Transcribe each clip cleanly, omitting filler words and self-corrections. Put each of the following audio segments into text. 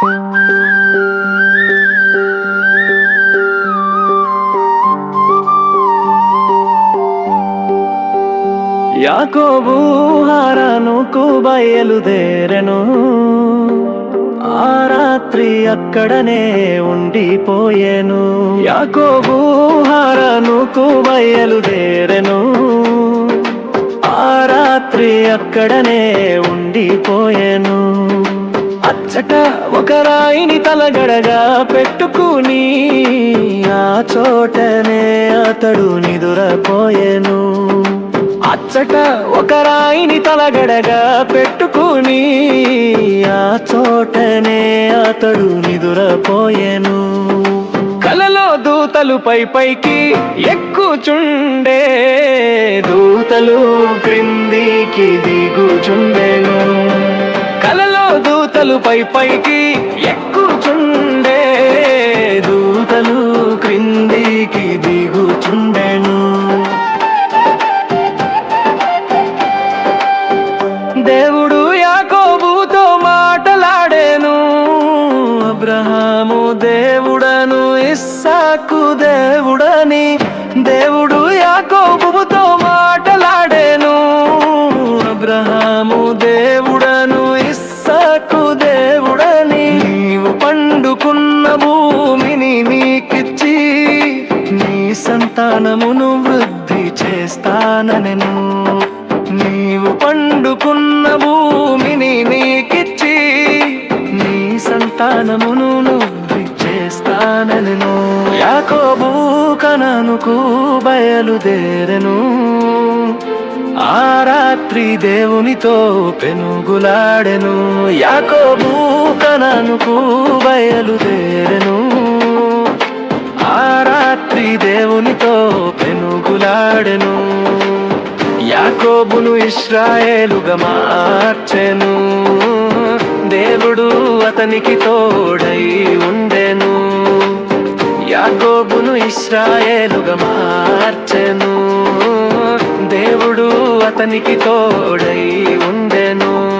యాకోబు హారానుకు బయలుదేరెను. ఆ రాత్రి అక్కడనే ఉండిపోయెను. యాకోబు హారానుకు బయలుదేరెను. ఆ రాత్రి అక్కడనే ఉండిపోయెను. అచ్చట ఒక రాయిని తలగడగా పెట్టుకుని ఆ చోటనే అతడు నిదురపోయెను. అచ్చట ఒక రాయిని తలగడగా పెట్టుకుని ఆ చోటనే అతడు నిదురపోయెను. కలలో దూతలు పైకి ఎక్కుచుండే, దూతలు క్రిందికి దిగుచుండెను. కలలో దూతలు పైకి ఎక్కుచుండే, దూతలు క్రిందికి దిగుచుండెను. దేవుడు యాకోబుతో మాటలాడెను. అబ్రహాము దేవుడను, ఇస్సాకు దేవుడని. దేవుడు యాకోబుతో మాటలాడెను. అబ్రహాము దేవుడను, ఇస్సాకు దేవుడని. నీవు పండుకున్న భూమిని నీకిచ్చి నీ సంతానమును వృద్ధి చేస్తాననెను. నీవు పండుకున్న భూమిని నీకిచ్చి నీ సంతానమును వృద్ధి చేస్తానెను. యాకోబు కనానుకు బయలుదేరెను. ఆ రాత్రి దేవునితో పెనుగులాడెను. యాకోబు కనానుకు బయలుదేరెను. ఆ రాత్రి దేవునితో పెనుగులాడెను. యాకోబును ఇశ్రాయేలుగా మార్చెను. దేవుడు అతనికి తోడై ఉండెను. యాకోబును ఇశ్రాయేలుగా మార్చెను. దేవుడు అతనికి తోడై ఉండెను.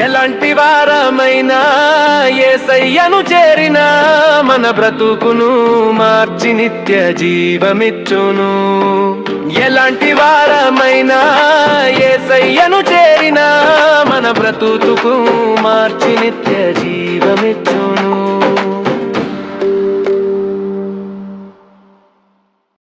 ఎలాంటి వారమైనా యేసయ్యను చేరినా మన బ్రతుకును మార్చి నిత్య జీవమిచ్చును. ఎలాంటి వారమైనా యేసయ్యను చేరినా మన బ్రతుకును మార్చి నిత్య జీవమిచ్చును.